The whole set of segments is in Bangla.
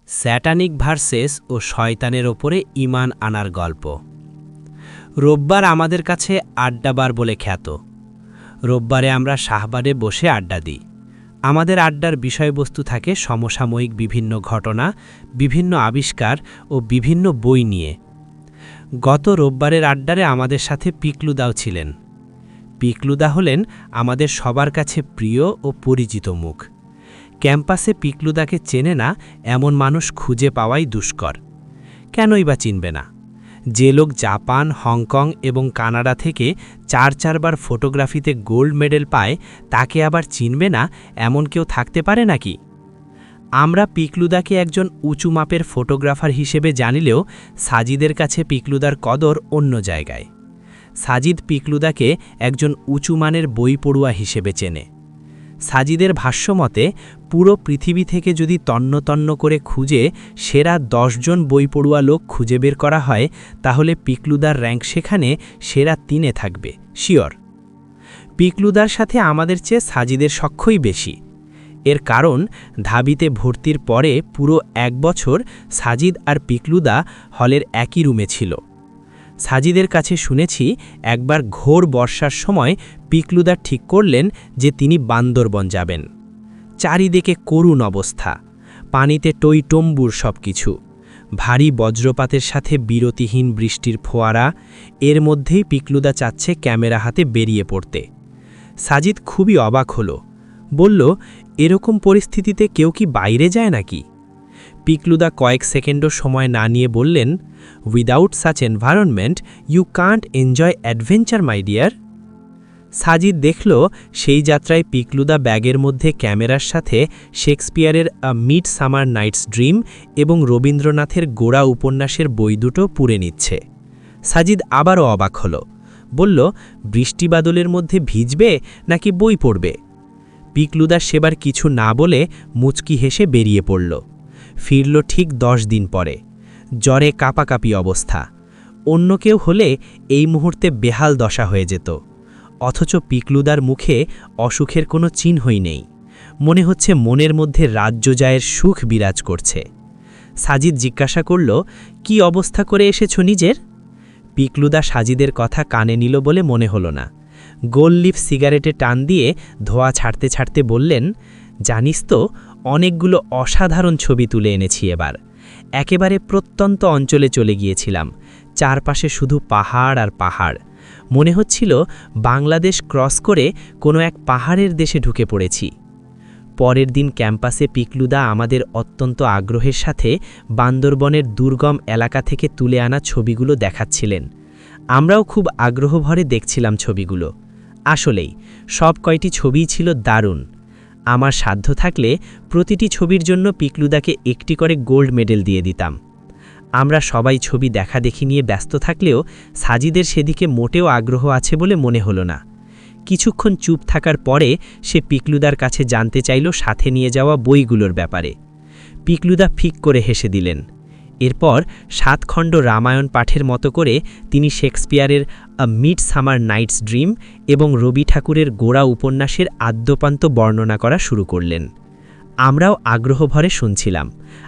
স্যাটানিক ভার্সেস ও শয়তানের ওপরে ঈমান আনার গল্প। রোববার আমাদের কাছে আড্ডাবার বলে খ্যাত। রোববারে আমরা শাহবাগে বসে আড্ডা দিই। আমাদের আড্ডার বিষয়বস্তু থাকে সমসাময়িক বিভিন্ন ঘটনা, বিভিন্ন আবিষ্কার ও বিভিন্ন বই নিয়ে। গত রোববারের আড্ডারে আমাদের সাথে পিকলুদাও ছিলেন। পিকলুদা হলেন আমাদের সবার কাছে প্রিয় ও পরিচিত মুখ। ক্যাম্পাসে পিকলুদাকে চেনে না এমন মানুষ খুঁজে পাওয়াই দুষ্কর। কেনই বা চিনবে না? যে লোক জাপান, হংকং এবং কানাডা থেকে ৪বার ফটোগ্রাফিতে গোল্ড মেডেল পায়, তাকে আবার চিনবে না এমন কেউ থাকতে পারে নাকি? আমরা পিকলুদাকে একজন উঁচু মাপের ফটোগ্রাফার হিসেবে জানিলেও সাজিদের কাছে পিকলুদার কদর অন্য জায়গায়। সাজিদ পিকলুদাকে একজন উঁচু মানের বই পড়ুয়া হিসেবে চেনে। সাজিদের ভাষ্যমতে পুরো পৃথিবী থেকে যদি তন্ন করে খুঁজে সেরা ১০ জন বই পড়ুয়া লোক খুঁজে বের করা হয়, তাহলে পিকলুদার র্যাঙ্ক সেখানে সেরা ৩-এ থাকবে, শিওর। পিকলুদার সাথে আমাদের চেয়ে সাজিদের সখ্যই বেশি। এর কারণ, ঢাবিতে ভর্তির পরে পুরো ১ বছর সাজিদ আর পিকলুদা হলের একই রুমে ছিল। সাজিদের কাছে শুনেছি একবার ঘোর বর্ষার সময় পিকলুদা ঠিক করলেন যে তিনি বান্দরবন যাবেন। চারিদিকে করুণ অবস্থা, পানিতে টইটম্বুর সব কিছু, ভারী বজ্রপাতের সাথে বিরতিহীন বৃষ্টির ফোয়ারা। এর মধ্যেই পিকলুদা চাচ্ছে ক্যামেরা হাতে বেরিয়ে পড়তে। সাজিদ খুবই অবাক হলো, বলল, এরকম পরিস্থিতিতে কেউ কি বাইরে যায় নাকি? পিকলুদা কয়েক সেকেন্ডও সময় না নিয়ে বললেন, without such environment you can't enjoy adventure my dear. Sajid দেখল সেই যাত্রায় পিকলুদা ব্যাগের মধ্যে ক্যামেরার সাথে শেক্সপিয়ারের মিড সামার নাইটস ড্রিম এবং রবীন্দ্রনাথের গোড়া উপন্যাসের বই দুটো পুড়ে নিচ্ছে। সাজিদ আবারও অবাক হল, বলল, বৃষ্টি বাদলের মধ্যে ভিজবে নাকি বই পড়বে? পিকলুদা সেবার কিছু না বলে মুচকি হেসে বেরিয়ে পড়ল। ফিরল ঠিক ১০ দিন পরে, জ্বরে কাঁপাকাঁপি অবস্থা। অন্য কেউ হলে এই মুহূর্তে বেহাল দশা হয়ে যেত, অথচ পিকলুদার মুখে অসুখের কোনো চিহ্নই নেই। মনে হচ্ছে মনের মধ্যে রাজ্য জয়ের সুখ বিরাজ করছে। সাজিদ জিজ্ঞাসা করল, কি অবস্থা করে এসেছ নিজের? পিকলুদা সাজিদের কথা কানে নিল বলে মনে হলো না। গোল লিফ সিগারেটে টান দিয়ে ধোঁয়া ছাড়তে ছাড়তে বললেন, জানিস তো, অনেকগুলো অসাধারণ ছবি তুলে এনেছি এবার। একেবারে প্রত্যন্ত অঞ্চলে চলে গিয়েছিলাম, চারপাশে শুধু পাহাড় আর পাহাড়। মনে হচ্ছিল বাংলাদেশ ক্রস করে কোনো এক পাহাড়ের দেশে ঢুকে পড়েছি। পরের দিন ক্যাম্পাসে পিকলুদা আমাদের অত্যন্ত আগ্রহের সাথে বান্দরবনের দুর্গম এলাকা থেকে তুলে আনা ছবিগুলো দেখাচ্ছিলেন। আমরাও খুব আগ্রহ ভরে দেখছিলাম ছবিগুলো। আসলেই সব কয়টি ছবিই ছিল দারুণ। আমার সাধ্য থাকলে প্রতিটি ছবির জন্য পিকলুদাকে একটি করে গোল্ড মেডেল দিয়ে দিতাম। আমরা সবাই ছবি দেখাদেখি নিয়ে ব্যস্ত থাকলেও সাজিদের সেদিকে মোটেও আগ্রহ আছে বলে মনে হলো না। কিছুক্ষণ চুপ থাকার পরে সে পিকলুদার কাছে জানতে চাইল সাথে নিয়ে যাওয়া বইগুলোর ব্যাপারে। পিকলুদা ফিক করে হেসে দিলেন। এরপর ৭ খণ্ড রামায়ণ পাঠের মতো করে তিনি শেক্সপিয়ারের মিড সামার নাইটস ড্রিম এবং রবি ঠাকুরের গোড়া উপন্যাসের আদ্যোপান্ত বর্ণনা করা শুরু করলেন। আমরাও আগ্রহ ভরে শুনছিলাম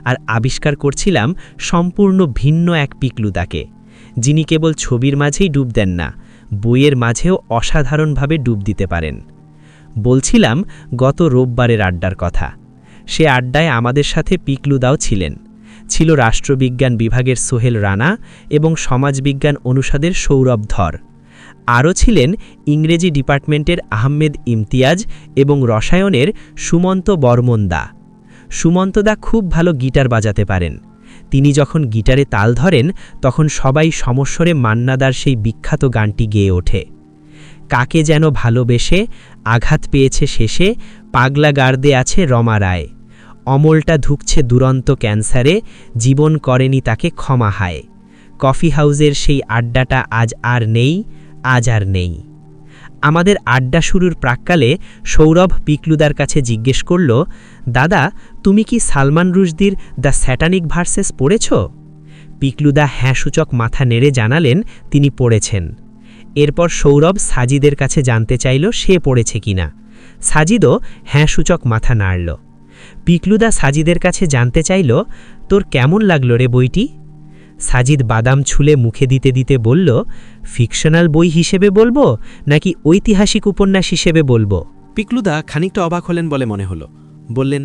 আর আবিষ্কার করছিলাম সম্পূর্ণ ভিন্ন এক পিকলুদাকে, যিনি কেবল ছবির মাঝেই ডুব দেন না, বইয়ের মাঝেও অসাধারণভাবে ডুব দিতে পারেন। বলছিলাম গত রোববারের আড্ডার কথা। সে আড্ডায় আমাদের সাথে পিকলুদাও ছিলেন। ছিল রাষ্ট্রবিজ্ঞান বিভাগের সোহেল রানা এবং সমাজবিজ্ঞান অনুষদের সৌরভ ধর। আরও ছিলেন ইংরেজি ডিপার্টমেন্টের আহমেদ ইমতিয়াজ এবং রসায়নের সুমন্ত বর্মনদা। সুমন্তদা খুব ভালো গিটার বাজাতে পারেন। তিনি যখন গিটারে তাল ধরেন তখন সবাই সমস্বরে মান্নাদার সেই বিখ্যাত গানটি গেয়ে ওঠে, কাকে যেন ভালোবেসে আঘাত পেয়েছে শেষে, পাগলা গার্দে আছে রমা রায়, অমলটা ধুকছে দুরন্ত ক্যান্সারে, জীবন করেনি তাকে ক্ষমা হায়। কফি হাউজের সেই আড্ডাটা আজ আর নেই, আজ আর নেই। আমাদের আড্ডা শুরুর প্রাক্কালে সৌরভ পিকলুদার কাছে জিজ্ঞেস করল, দাদা, তুমি কি সালমান রুশদির দ্য স্যাটানিক ভার্সেস পড়েছ? পিকলুদা হ্যাঁ সূচক মাথা নেড়ে জানালেন তিনি পড়েছেন। এরপর সৌরভ সাজিদের কাছে জানতে চাইল সে পড়েছে কিনা। সাজিদও হ্যাঁ সূচক মাথা নাড়ল। পিকলুদা সাজিদের কাছে জানতে চাইল, তোর কেমন লাগলো রে বইটি? সাজিদ বাদাম ছুলে মুখে দিতে দিতে বলল, ফিকশনাল বই হিসেবে বলবো নাকি ঐতিহাসিক উপন্যাস হিসেবে বলবো? পিকলুদা খানিকটা অবাক হলেন বলে মনে হলো। বললেন,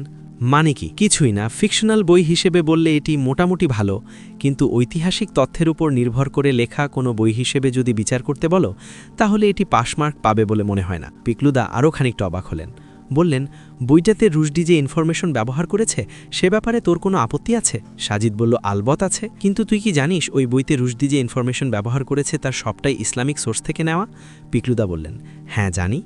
মানে কি? কিছুই না, ফিকশনাল বই হিসেবে বললে এটি মোটামুটি ভালো, কিন্তু ঐতিহাসিক তথ্যের উপর নির্ভর করে লেখা কোনো বই হিসেবে যদি বিচার করতে বলো তাহলে এটি পাসমার্ক পাবে বলে মনে হয় না। পিকলুদা আরও খানিকটা অবাক হলেন। বললেন, বইটাতে রুশদি যে ইনফরমেশন ব্যবহার করেছে সে ব্যাপারে তোর কোনো আপত্তি আছে? সাজিদ বলল, আলবত আছে, কিন্তু তুই কি জানিস ওই বইতে রুশদি যে ইনফরমেশন ব্যবহার করেছে তার সবটাই ইসলামিক সোর্স থেকে নেওয়া? পিকলুদা বললেন, হ্যাঁ জানি।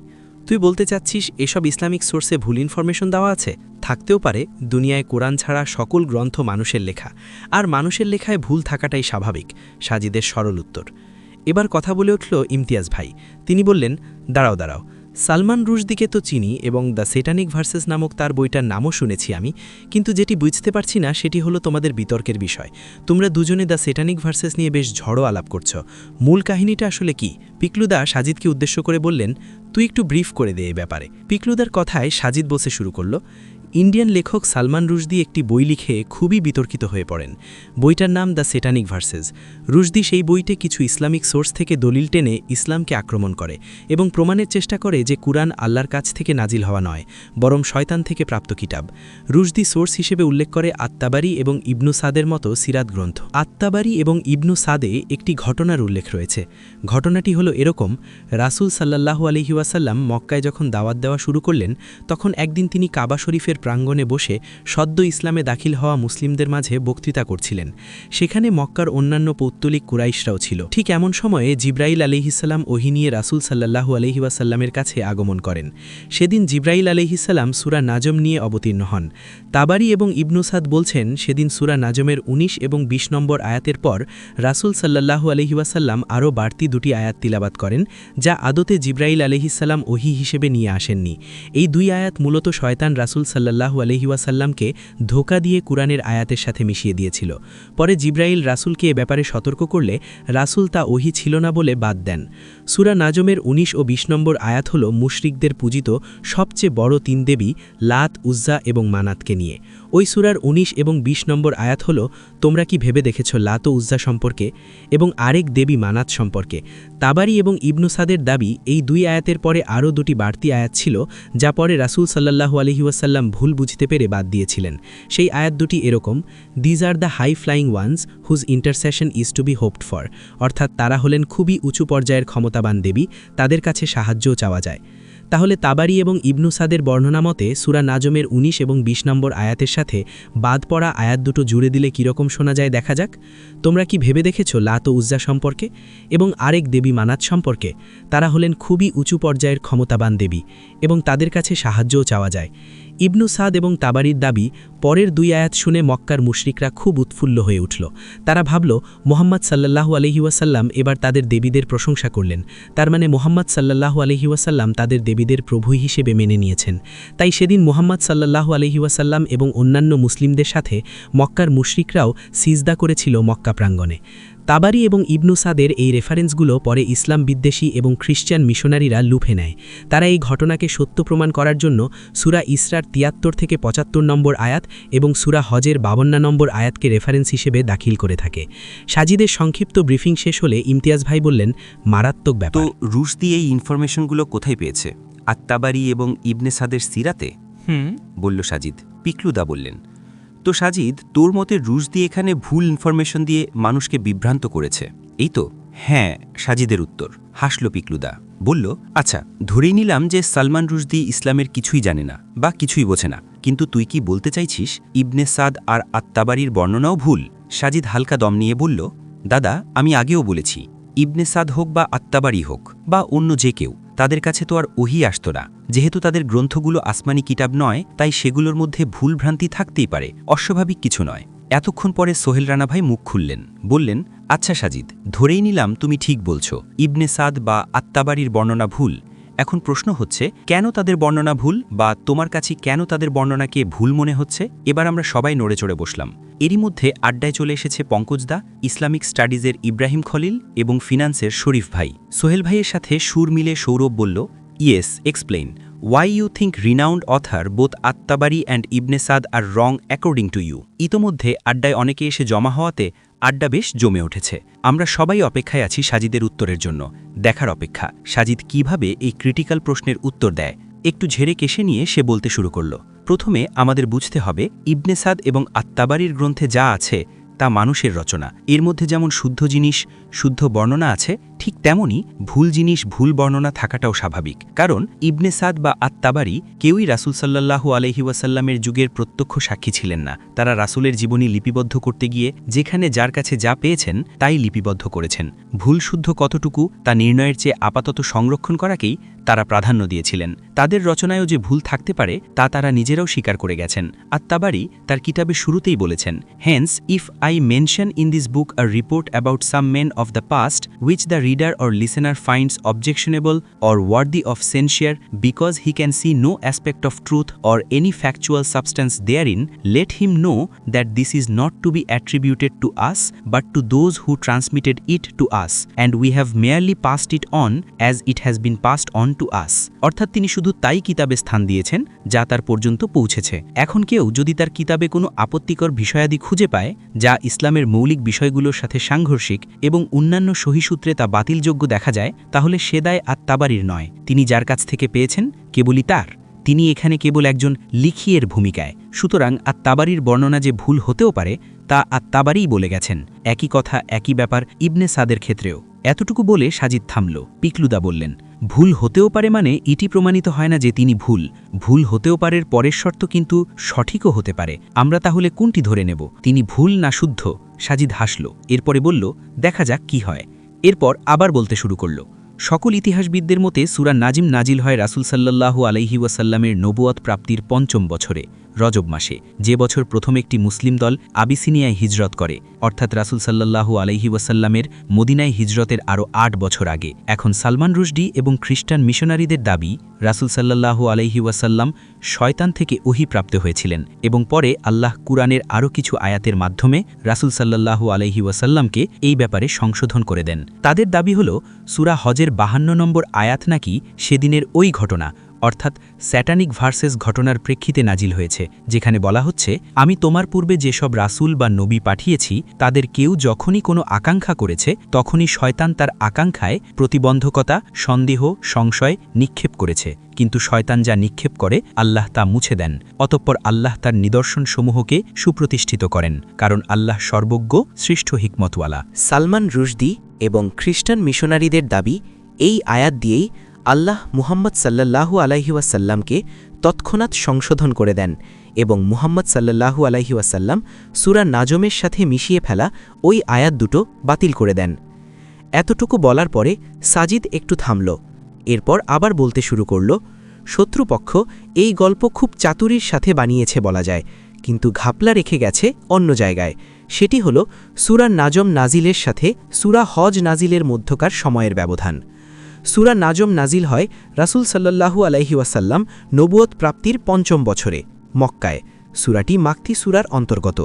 তুই বলতে চাচ্ছিস এসব ইসলামিক সোর্সে ভুল ইনফরমেশন দেওয়া আছে? থাকতেও পারে, দুনিয়ায় কোরআন ছাড়া সকল গ্রন্থ মানুষের লেখা, আর মানুষের লেখায় ভুল থাকাটাই স্বাভাবিক। সাজিদের সরল উত্তর। এবার কথা বলে উঠল ইমতিয়াজ ভাই। তিনি বললেন, দাঁড়াও দাঁড়াও, সালমান রুশদিকে তো চিনি এবং দ্য সেটানিক ভার্সেস নামক তার বইটার নামও শুনেছি আমি, কিন্তু যেটি বুঝতে পারছি না সেটি হলো তোমাদের বিতর্কের বিষয়। তোমরা দুজনে দ্য সেটানিক ভার্সেস নিয়ে বেশ ঝড়ো আলাপ করছো। মূল কাহিনীটা আসলে কি? পিকলুদা সাজিদকে উদ্দেশ্য করে বললেন, তুই একটু ব্রিফ করে দে এই ব্যাপারে। পিকলুদার কথায় সাজিদ বলতে শুরু করল, ইন্ডিয়ান লেখক সালমান রুশদি একটি বই লিখে খুবই বিতর্কিত হয়ে পড়েন। বইটার নাম দ্য সেটানিক ভার্সেস। রুশদি সেই বইতে কিছু ইসলামিক সোর্স থেকে দলিল টেনে ইসলামকে আক্রমণ করে এবং প্রমাণের চেষ্টা করে যে কুরআন আল্লাহর কাছ থেকে নাজিল হওয়া নয়, বরং শয়তান থেকে প্রাপ্ত কিতাব। রুশদি সোর্স হিসেবে উল্লেখ করে আত্তাবারি এবং ইবনু সাদের মতো সিরাত গ্রন্থ। আত্তাবারি এবং ইবনু সাদে একটি ঘটনার উল্লেখ রয়েছে। ঘটনাটি হলো এরকম, রাসূল সাল্লাল্লাহু আলাইহি ওয়াসাল্লাম মক্কায় যখন দাওয়াত দেওয়া শুরু করলেন তখন একদিন তিনি কাবা শরীফের প্রাঙ্গণে বসে সদ্য ইসলামে দাখিল হওয়া মুসলিমদের মাঝে বক্তৃতা করছিলেন। সেখানে মক্কার অন্যান্য পৌত্তলিক কুরাইশরাও ছিল। ঠিক এমন সময়ে জিব্রাইল আলাইহিসসালাম ওহী নিয়ে রাসূল সাল্লাল্লাহু আলাইহি ওয়াসাল্লামের কাছে আগমন করেন। সেদিন জিব্রাইল আলাইহিসসালাম সূরা নাজম নিয়ে অবতীর্ণ হন। তাবারি এবং ইবনু সাদ বলছেন, সেদিন সূরা নাজমের ১৯ এবং ২০ নম্বর আয়াতের পর রাসূল সাল্লাল্লাহু আলাইহি ওয়াসাল্লাম আরও বাড়তি দুটি আয়াত তিলাবাত করেন, যা আদতে জিব্রাইল আলাইহিসসালাম ওহী হিসেবে নিয়ে আসেননি। এই দুই আয়াত মূলত শয়তান রাসূল সাল্লাল্লাহু আলাইহি ওয়াসাল্লামকে ধোঁকা দিয়ে কুরআনের আয়াতের সাথে মিশিয়ে দিয়েছিল। পরে জিব্রাইল রাসূলকে এ ব্যাপারে সতর্ক করলে রাসূল তা ওহী ছিল না বলে বাদ দেন। সূরা নাজমের ১৯ ও ২০ নম্বর আয়াত হল মুশরিকদের পূজিত সবচেয়ে বড় তিন দেবী লাত, উজ্জা এবং মানাতকে নিয়ে। ওই সূরার ১৯ এবং ২০ নম্বর আয়াত হল, তোমরা কি ভেবে দেখেছ লাত ও উজ্জা সম্পর্কে এবং আরেক দেবী মানাত সম্পর্কে? তাবারি এবং ইবনু সাদের দাবি, এই দুই আয়াতের পরে আরও দুটি বাড়তি আয়াত ছিল যা পরে রাসূল সাল্লাল্লাহু আলাইহি ওয়াসাল্লাম ভুল বুঝতে পেরে বাদ দিয়েছিলেন। সেই আয়াত দুটি এরকম, these are the high flying ones whose intercession is to be hoped for, অর্থাৎ তারা হলেন খুবই উঁচু পর্যায়ের ক্ষমতাবান দেবী, তাদের কাছে সাহায্যও চাওয়া যায়। তাহলে তাবারি এবং ইবনু সাদের বর্ণনা মতে সূরা নাজমের ১৯ এবং ২০ নম্বর আয়াতের সাথে বাদ পড়া আয়াত দুটো জুড়ে দিলে কীরকম শোনা যায় দেখা যাক। তোমরা কি ভেবে দেখেছ লাত ও উজ্জা সম্পর্কে এবং আরেক দেবী মানাত সম্পর্কে? তারা হলেন খুবই উঁচু পর্যায়ের ক্ষমতাবান দেবী এবং তাদের কাছে সাহায্যও চাওয়া যায়। ইবনু সাদ এবং তাবারির দাবি, পরের দুই আয়াত শুনে মক্কার মুশরিকরা খুব উৎফুল্ল হয়ে উঠল। তারা ভাবল, মুহাম্মদ সাল্লাল্লাহু আলাইহি ওয়াসাল্লাম এবার তাদের দেবীদের প্রশংসা করলেন, তার মানে মুহাম্মদ সাল্লাল্লাহু আলাইহি ওয়াসাল্লাম তাদের দেবীদের প্রভু হিসেবে মেনে নিয়েছেন। তাই সেদিন মুহাম্মদ সাল্লাল্লাহু আলাইহি ওয়াসাল্লাম এবং অন্যান্য মুসলিমদের সাথে মক্কার মুশরিকরাও সিজদা করেছিল মক্কা প্রাঙ্গণে। তাবারি এবং ইবনু সাদের এই রেফারেন্সগুলো পরে ইসলাম বিদ্বেষী এবং খ্রিস্টান মিশনারিরা লুফে নেয়। তারা এই ঘটনাকে সত্য প্রমাণ করার জন্য সূরা ইসরার ৭৩ থেকে ৭৫ নম্বর আয়াত এবং সূরা হজের ৫২ নম্বর আয়াতকে রেফারেন্স হিসেবে দাখিল করে থাকে। সাজিদের সংক্ষিপ্ত ব্রিফিং শেষ হলে ইমতিয়াজ ভাই বললেন, মারাত্মক ব্যাপার। তো রুশদি এই ইনফরমেশনগুলো কোথায় পেয়েছে? আত্তাবারি এবং ইবনে সাদের সিরাতে? বলল সাজিদ। পিকলুদা বললেন, তো সাজিদ, তোর মতে রুশদি এখানে ভুল ইনফরমেশন দিয়ে মানুষকে বিভ্রান্ত করেছে, এই তো? হ্যাঁ, সাজিদের উত্তর। হাসল পিকলুদা, বলল, আচ্ছা ধরেই নিলাম যে সালমান রুশদি ইসলামের কিছুই জানে না বা কিছুই বোঝে না, কিন্তু তুই কি বলতে চাইছিস ইবনে সাদ আর আত্তাবারির বর্ণনাও ভুল? সাজিদ হালকা দম নিয়ে বলল, দাদা, আমি আগেও বলেছি, ইবনে সাদ হোক বা আত্তাবারি হোক বা অন্য যে কেউ, তাদের কাছে তো আর ওহী আসত না। যেহেতু তাদের গ্রন্থগুলো আসমানি কিতাব নয়, তাই সেগুলোর মধ্যে ভুল ভ্রান্তি থাকতেই পারে, অস্বাভাবিক কিছু নয়। এতক্ষণ পরে সোহেল রানা ভাই মুখ খুললেন, বললেন, আচ্ছা সাজিদ, ধরেই নিলাম তুমি ঠিক বলছো, ইবনে সাদ বা আত্তাবারির বর্ণনা ভুল। এখন প্রশ্ন হচ্ছে, কেন তাদের বর্ণনা ভুল, বা তোমার কাছে কেন তাদের বর্ণনাকে ভুল মনে হচ্ছে? এবার আমরা সবাই নড়ে চড়ে বসলাম। এরই মধ্যে আড্ডায় চলে এসেছে পঙ্কজদা, ইসলামিক স্টাডিজের ইব্রাহিম খলিল এবং ফিনান্সের শরীফ ভাই। সোহেল ভাইয়ের সাথে সুর মিলে সৌরভ বলল, yes, explain. Why you think renowned author both At-Tabari and Ibn Sa'd are wrong according to you? ইতোমধ্যে আড্ডায় অনেকে এসে জমা হওয়াতে আড্ডা বেশ জমে উঠেছে। আমরা সবাই অপেক্ষায় আছি সাজিদের উত্তরের জন্য। দেখার অপেক্ষা সাজিদ কিভাবে এই ক্রিটিক্যাল প্রশ্নের উত্তর দেয়। একটু ঝেড়ে কেশে নিয়ে সে বলতে শুরু করল। প্রথমে আমাদের বুঝতে হবে ইবনে সাদ এবং আত-তাবারির গ্রন্থে যা আছে তা মানুষের রচনা। এর মধ্যে যেমন শুদ্ধ জিনিস শুদ্ধ বর্ণনা আছে, ঠিক তেমনি ভুল জিনিস ভুল বর্ণনা থাকাটাও স্বাভাবিক। কারণ ইবনে সাদ বা আত-তাবারি কেউই রাসূল সাল্লাল্লাহু আলাইহি ওয়াসাল্লামের যুগের প্রত্যক্ষ সাক্ষী ছিলেন না। তারা রাসূলের জীবনী লিপিবদ্ধ করতে গিয়ে যেখানে যার কাছে যা পেয়েছেন তাই লিপিবদ্ধ করেছেন। ভুল শুদ্ধ কতটুকু তা নির্ণয়ের চেয়ে আপাতত সংরক্ষণ করাকেই তারা প্রাধান্য দিয়েছিলেন। তাদের রচনায়ও যে ভুল থাকতে পারে তা তারা নিজেরাও স্বীকার করে গেছেন। আত-তাবারি তার কিতাবে শুরুতেই বলেছেন, hence if I mention in this book a report about some men of the past which the reader or listener finds objectionable or worthy of censure because he can see no aspect of truth or any factual substance therein, let him know that this is not to be attributed to us but to those who transmitted it to us, and we have merely passed it on as it has been passed on to us. অর্থাৎ তিনি শুধু তাই কিতাবে স্থান দিয়েছেন যা তার পর্যন্ত পৌঁছেছে। এখন কেউ যদি তার কিতাবে কোনো আপত্তিকর বিষয়াদি খুঁজে পায় যা ইসলামের মৌলিক বিষয়গুলোর সাথে সাংঘর্ষিক এবং অন্যান্য সহিসূত্রে তা বাতিলযোগ্য দেখা যায়, তাহলে সে দায় আত-তাবারির নয়। তিনি যার কাছ থেকে পেয়েছেন কেবলই তার। তিনি এখানে কেবল একজন লিখিয়ের ভূমিকায়। সুতরাং আত-তাবারির বর্ণনা যে ভুল হতেও পারে তা আত-তাবারিই বলে গেছেন। একই কথা একই ব্যাপার ইবনে সাদের ক্ষেত্রেও। এতটুকু বলে সাজিদ থামল। পিকলুদা বললেন, ভুল হতেও পারে মানে এটি প্রমাণিত হয় না যে তিনি ভুল। ভুল হতেও পারে পরের শর্ত কিন্তু সঠিকও হতে পারে। আমরা তাহলে কোনটি ধরে নেব, তিনি ভুল না শুদ্ধ? সাজিদ হাসল। এরপরে বলল, দেখা যাক কি হয়। এরপর আবার বলতে শুরু করল, সকল ইতিহাসবিদদের মতে সূরা নাজিম নাজিল হয় রাসূল সাল্লাল্লাহু আলাইহি ওয়াসাল্লামের নবুয়ত প্রাপ্তির ৫ম বছরে, রজব মাসে, যে বছর প্রথম একটি মুসলিম দল আবিসিনিয়ায় হিজরত করে, অর্থাৎ রাসূল সাল্লাল্লাহু আলাইহি ওয়াসাল্লামের মদিনায় হিজরতের আরও ৮ বছর আগে। এখন সালমান রুশদি এবং খ্রিস্টান মিশনারিদের দাবি রাসূল সাল্লাল্লাহু আলাইহি ওয়াসাল্লাম শয়তান থেকে ওহী প্রাপ্ত হয়েছিলেন এবং পরে আল্লাহ কুরআনের আরও কিছু আয়াতের মাধ্যমে রাসূল সাল্লাল্লাহু আলাইহি ওয়াসাল্লামকে এই ব্যাপারে সংশোধন করে দেন। তাদের দাবি হল সূরা হজের 52 নম্বর আয়াত নাকি সেদিনের ওই ঘটনা, অর্থাৎ স্যাটানিক ভার্সেস ঘটনার প্রেক্ষিতে নাজিল হয়েছে, যেখানে বলা হচ্ছে, আমি তোমার পূর্বে যেসব রাসূল বা নবী পাঠিয়েছি তাদের কেউ যখনই কোনো আকাঙ্ক্ষা করেছে তখনই শয়তান তার আকাঙ্ক্ষায় প্রতিবন্ধকতা, সন্দেহ, সংশয় নিক্ষেপ করেছে, কিন্তু শয়তান যা নিক্ষেপ করে আল্লাহ তা মুছে দেন। অতঃপর আল্লাহ তার নিদর্শনসমূহকে সুপ্রতিষ্ঠিত করেন, কারণ আল্লাহ সর্বজ্ঞ, সৃষ্ট হিকমতওয়ালা। সালমান রুশদি এবং খ্রিস্টান মিশনারিদের দাবি, এই আয়াত দিয়েই আল্লাহ মুহাম্মদ সাল্লাল্লাহু আলাইহি ওয়াসাল্লামকে তৎক্ষণাৎ সংশোধন করে দেন এবং মুহাম্মদ সাল্লাল্লাহু আলাইহি ওয়াসাল্লাম সূরা নাজমের সাথে মিশিয়ে ফেলা ওই আয়াত দুটো বাতিল করে দেন। এতটুকু বলার পরে সাজিদ একটু থামল। এরপর আবার বলতে শুরু করল, শত্রুপক্ষ এই গল্প খুব চাতুরির সাথে বানিয়েছে বলা যায়, কিন্তু ঘাপলা রেখে গেছে অন্য জায়গায়। সেটি হল সূরা নাজম নাজিলের সাথে সূরা হজ নাজিলের মধ্যকার সময়ের ব্যবধান। সূরা নাজম নাজিল হয় রাসূল সাল্লাল্লাহু আলাইহি ওয়াসাল্লাম নবুয়ত প্রাপ্তির ৫ম বছরে, মক্কায়। সূরাটি মাক্কি সূরার অন্তর্গত।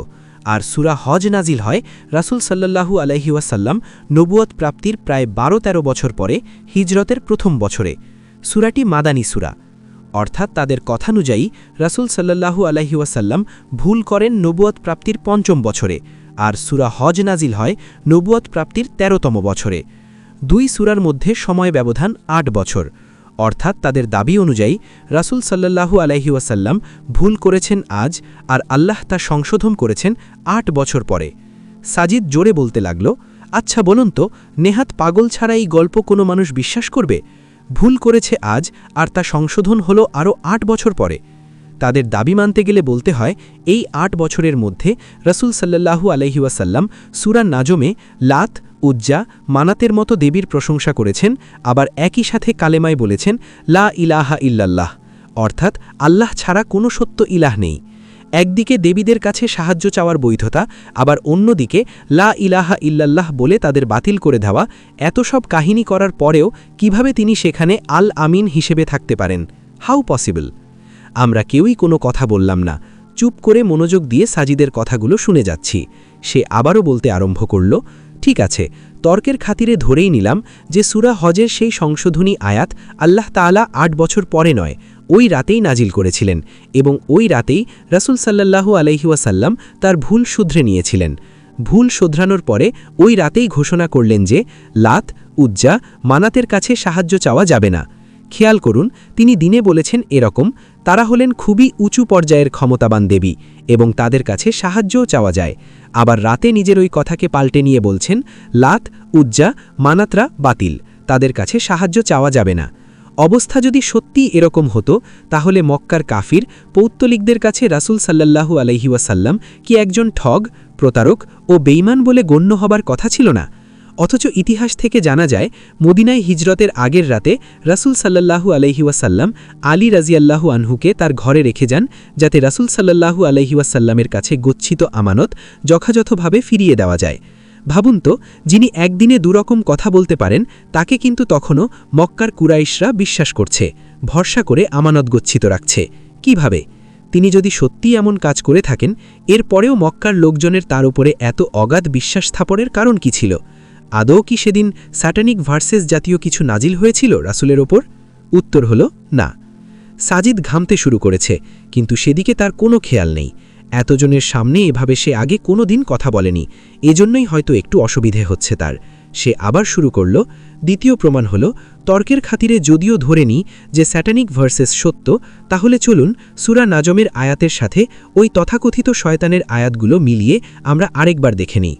আর সূরা হজ নাজিল হয় রাসূল সাল্লাল্লাহু আলাইহি ওয়াসাল্লাম নবুয়ত প্রাপ্তির প্রায় ১২-১৩ বছর পরে, হিজরতের প্রথম বছরে। সূরাটি মাদানী সূরা, অর্থাৎ তাদের কথানুযায়ী রাসূল সাল্লাল্লাহু আলাইহি ওয়াসাল্লাম ভুল করেন নবুয়ত প্রাপ্তির ৫ম বছরে, আর সূরা হজ নাজিল হয় নবুয়ত প্রাপ্তির ১৩তম বছরে। দুই সূরার মধ্যে সময় ব্যবধান ৮ বছর, অর্থাৎ তাদের দাবি অনুযায়ী রাসূল সাল্লাল্লাহু আলাইহি ওয়াসাল্লাম ভুল করেছেন আজ, আর আল্লাহ তা সংশোধন করেছেন ৮ বছর পরে। সাজিদ জোরে বলতে লাগল, আচ্ছা বলুন তো, নেহাত পাগল ছাড়া এই গল্প কোনো মানুষ বিশ্বাস করবে? ভুল করেছে আজ আর তা সংশোধন হলো আরও ৮ বছর পরে। তাদের দাবি মানতে গেলে বলতে হয়, এই ৮ বছরের মধ্যে রাসূল সাল্লাল্লাহু আলাইহি ওয়াসাল্লাম সূরা নাজমে লাত, উজ্জা, মানাতের মতো দেবীর প্রশংসা করেছেন, আবার একই সাথে কালেমায় বলেছেন লা ইলাহা ইল্লাল্লাহ, অর্থাৎ আল্লাহ ছাড়া কোনো সত্য ইলাহ নেই। একদিকে দেবীদের কাছে সাহায্য চাওয়ার বৈধতা, আবার অন্যদিকে লা ইলাহা ইল্লাল্লাহ বলে তাদের বাতিল করে দেওয়া। এত সব কাহিনী করার পরেও কিভাবে তিনি সেখানে আল আমিন হিসেবে থাকতে পারেন? How possible? আমরা কেউই কোনো কথা বললাম না, চুপ করে মনোযোগ দিয়ে সাজিদের কথাগুলো শুনে যাচ্ছি। সে আবারও বলতে আরম্ভ করল, ঠিক আছে, তর্কের খাতিরে ধরেই নিলাম যে সূরা হজের সেই সংশোধনী আয়াত আল্লাহ তাআলা ৮ বছর পরে নয়, ওই রাতেই নাজিল করেছিলেন এবং ওই রাতেই রাসূল সাল্লাল্লাহু আলাইহি ওয়াসাল্লাম তার ভুল শুধরে নিয়েছিলেন। ভুল শোধরানোর পরে ওই রাতেই ঘোষণা করলেন যে লাত, উজ্জা, মানাতের কাছে সাহায্য চাওয়া যাবে না। খেয়াল করুন, তিনি দিনে বলেছেন এরকম, তারা হলেন খুবই উঁচু পর্যায়ের ক্ষমতাবান দেবী এবং তাদের কাছে সাহায্যও চাওয়া যায়। আবার রাতে নিজের ওই কথাকে পাল্টে নিয়ে বলছেন লাত, উজ্জা, মানাতরা বাতিল, তাদের কাছে সাহায্য চাওয়া যাবে না। অবস্থা যদি সত্যি এরকম হতো তাহলে মক্কার কাফির পৌত্তলিকদের কাছে রাসূল সাল্লাল্লাহু আলাইহি ওয়াসাল্লাম কি একজন ঠগ, প্রতারক ও বেঈমান বলে গণ্য হবার কথা ছিল না? অথচ ইতিহাস থেকে জানা যায় মদিনায় হিজরতের আগের রাতে রাসূল সাল্লাল্লাহু আলাইহি ওয়াসাল্লাম আলী রাজিয়াল্লাহু আনহুকে তার ঘরে রেখে যান, যাতে রাসূল সাল্লাল্লাহু আলাইহি ওয়াসাল্লামের কাছে গচ্ছিত আমানত যথাযথভাবে ফিরিয়ে দেওয়া যায়। ভাবুন তো, যিনি একদিনে দুরকম কথা বলতে পারেন তাকে কিন্তু তখনও মক্কার কুরাইশরা বিশ্বাস করছে, ভরসা করে আমানত গচ্ছিত রাখছে। কিভাবে? তিনি যদি সত্যিই এমন কাজ করে থাকেন, এরপরেও মক্কার লোকজনের তার উপরে এত অগাধ বিশ্বাস স্থাপনের কারণ কি ছিল? আদৌ কি সেদিন স্যাটানিক ভার্সেস জাতীয় কিছু নাজিল হয়েছিল রাসূলের ওপর? উত্তর হল না। সাজিদ ঘামতে শুরু করেছে, কিন্তু সেদিকে তার কোনো খেয়াল নেই। এতজনের সামনে এভাবে সে আগে কোনো দিন কথা বলেনি, এজন্যই হয়তো একটু অসুবিধে হচ্ছে তার। সে আবার শুরু করল, দ্বিতীয় প্রমাণ হল, তর্কের খাতিরে যদিও ধরে নিই যে স্যাটানিক ভার্সেস সত্য, তাহলে চলুন সূরা নাজমের আয়াতের সাথে ওই তথাকথিত শয়তানের আয়াতগুলো মিলিয়ে আমরা আরেকবার দেখে নিই।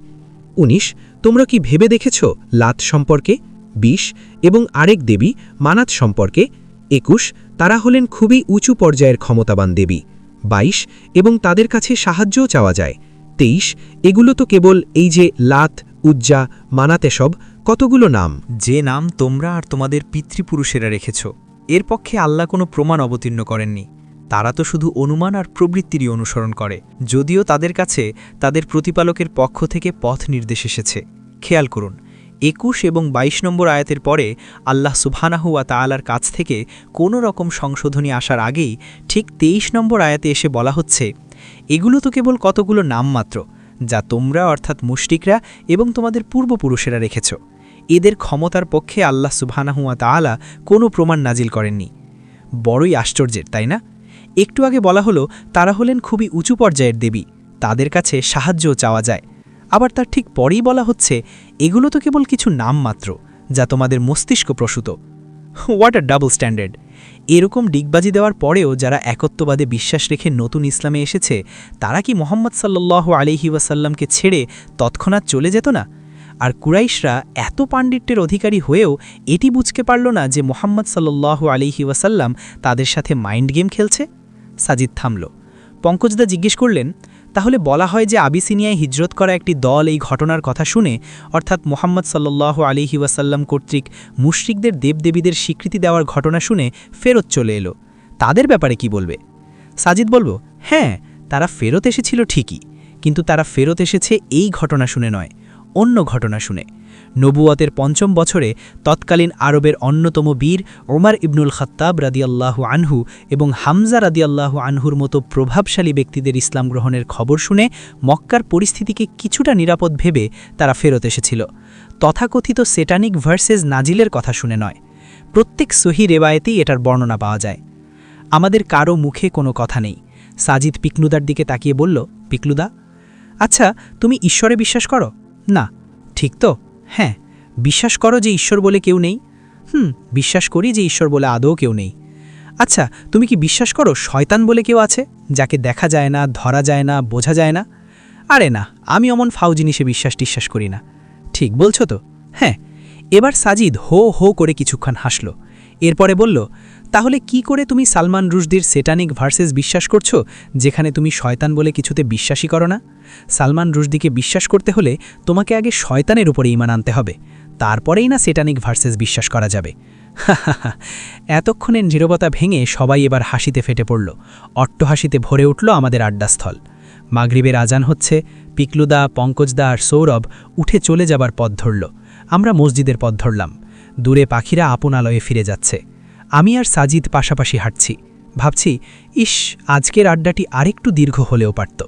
১৯, তোমরা কি ভেবে দেখেছ লাত সম্পর্কে? ২০, এবং আরেক দেবী মানাত সম্পর্কে? ২১, তারা হলেন খুবই উঁচু পর্যায়ের ক্ষমতাবান দেবী। ২২, এবং তাদের কাছে সাহায্যও চাওয়া যায়। ২৩, এগুলো তো কেবল এই যে লাত, উজ্জা, মানাতে সব কতগুলো নাম, যে নাম তোমরা আর তোমাদের পিতৃপুরুষেরা রেখেছ, এর পক্ষে আল্লাহ কোনো প্রমাণ অবতীর্ণ করেননি। তারা তো শুধু অনুমান আর প্রবৃত্তিরই অনুসরণ করে, যদিও তাদের কাছে তাদের প্রতিপালকের পক্ষ থেকে পথ নির্দেশ এসেছে। খেয়াল করুন, ২১ এবং ২২ নম্বর আয়াতের পরে আল্লাহ সুবহানাহু ওয়া তাআলার কাছ থেকে কোনো রকম সংশোধনী আসার আগেই ঠিক ২৩ নম্বর আয়াতে এসে বলা হচ্ছে, এগুলো তো কেবল কতগুলো নাম মাত্র, যা তোমরা অর্থাৎ মুশরিকরা এবং তোমাদের পূর্বপুরুষেরা রেখেছ। এদের ক্ষমতার পক্ষে আল্লাহ সুবহানাহু ওয়া তাআলা কোনো প্রমাণ নাজিল করেননি। বড়ই আশ্চর্যের, তাই না? একটু আগে বলা হলো তারা হলেন খুবই উঁচু পর্যায়ের দেবী, তাদের কাছে সাহায্যও চাওয়া যায়। আবার তার ঠিক পরেই বলা হচ্ছে এগুলো তো কেবল কিছু নাম মাত্র, যা তোমাদের মস্তিষ্ক প্রসূত। What a double standard! এরকম ডিগবাজি দেওয়ার পরেও যারা একত্ববাদে বিশ্বাস রেখে নতুন ইসলামে এসেছে, তারা কি মুহাম্মদ সাল্লাল্লাহু আলাইহি ওয়াসাল্লামকে ছেড়ে তৎক্ষণাৎ চলে যেত না? আর কুরাইশরা এত পাণ্ডিত্যের অধিকারী হয়েও এটি বুঝতে পারল না যে মুহাম্মদ সাল্লাল্লাহু আলাইহি ওয়াসাল্লাম তাদের সাথে মাইন্ড গেম খেলছে? সাজিদ থামল। পঙ্কজদা জিজ্ঞেস করলেন, তাহলে বলা হয় যে আবিসিনিয়ায় হিজরত করা একটি দল এই ঘটনার কথা শুনে, অর্থাৎ মুহাম্মদ সাল্লাল্লাহু আলাইহি ওয়াসাল্লাম কর্তৃক মুশরিকদের দেবদেবীদের স্বীকৃতি দেওয়ার ঘটনা শুনে ফেরত চলে এলো, তাদের ব্যাপারে কি বলবে? সাজিদ বলল, হ্যাঁ, তারা ফেরত এসেছিল ঠিকই, কিন্তু তারা ফেরত এসেছে এই ঘটনা শুনে নয়, অন্য ঘটনা শুনে। নবুয়তের ৫ম বছরে তৎকালীন আরবের অন্যতম বীর ওমর ইবনুল খাত্তাব রাদিয়াল্লাহু আনহু এবং হামজা রাদিয়াল্লাহু আনহুর মতো প্রভাবশালী ব্যক্তিদের ইসলাম গ্রহণের খবর শুনে মক্কার পরিস্থিতিকে কিছুটা নিরাপদ ভেবে তারা ফেরত এসেছিল, তথাকথিত স্যাটানিক ভার্সেস নাজিলের কথা শুনে নয়। প্রত্যেক সহিহ রেওয়ায়েতেই এটার বর্ণনা পাওয়া যায়। আমাদের কারো মুখে কোনো কথা নেই। সাজিদ পিকলুদার দিকে তাকিয়ে বলল, পিকলুদা, আচ্ছা, তুমি ঈশ্বরে বিশ্বাস করো? না। ঠিক তো? হ্যাঁ। বিশ্বাস করো যে ঈশ্বর বলে কেউ নেই? বিশ্বাস করি যে ঈশ্বর বলে আদৌ কেউ নেই। আচ্ছা, তুমি কি বিশ্বাস করো শয়তান বলে কেউ আছে, যাকে দেখা যায় না, ধরা যায় না, বোঝা যায় না? আরে না, আমি অমন ফাউ জিনিসে বিশ্বাস করি না। ঠিক বলছো তো? হ্যাঁ। এবার সাজিদ হো হো করে কিছুক্ষণ হাসল, এরপরে বলল, তাহলে কি করে তুমি সালমান রুশদির স্যাটানিক ভার্সেস বিশ্বাস করছো, যেখানে তুমি শয়তান বলে কিছুতে বিশ্বাসই করো না? সালমান রুশদিকে বিশ্বাস করতে হলে তোমাকে আগে শয়তানের উপরে ঈমান আনতে হবে, তারপরেই না স্যাটানিক ভার্সেস বিশ্বাস করা যাবে। এতক্ষণের নীরবতা ভেঙে সবাই এবার হাসিতে ফেটে পড়ল। অট্টহাসিতে ভরে উঠল আমাদের আড্ডাস্থল। মাগরিবের আজান হচ্ছে। পিকলুদা, পঙ্কজদা আর সৌরভ উঠে চলে যাবার পথ ধরল। আমরা মসজিদের পথ ধরলাম। দূরে পাখিরা আপন আলয়ে ফিরে যাচ্ছে। আমি আর সাজিদ পাশাপাশি হাঁটছি, ভাবছি, ইস, আজকের আড্ডাটি আরেকটু দীর্ঘ হলেও পারত।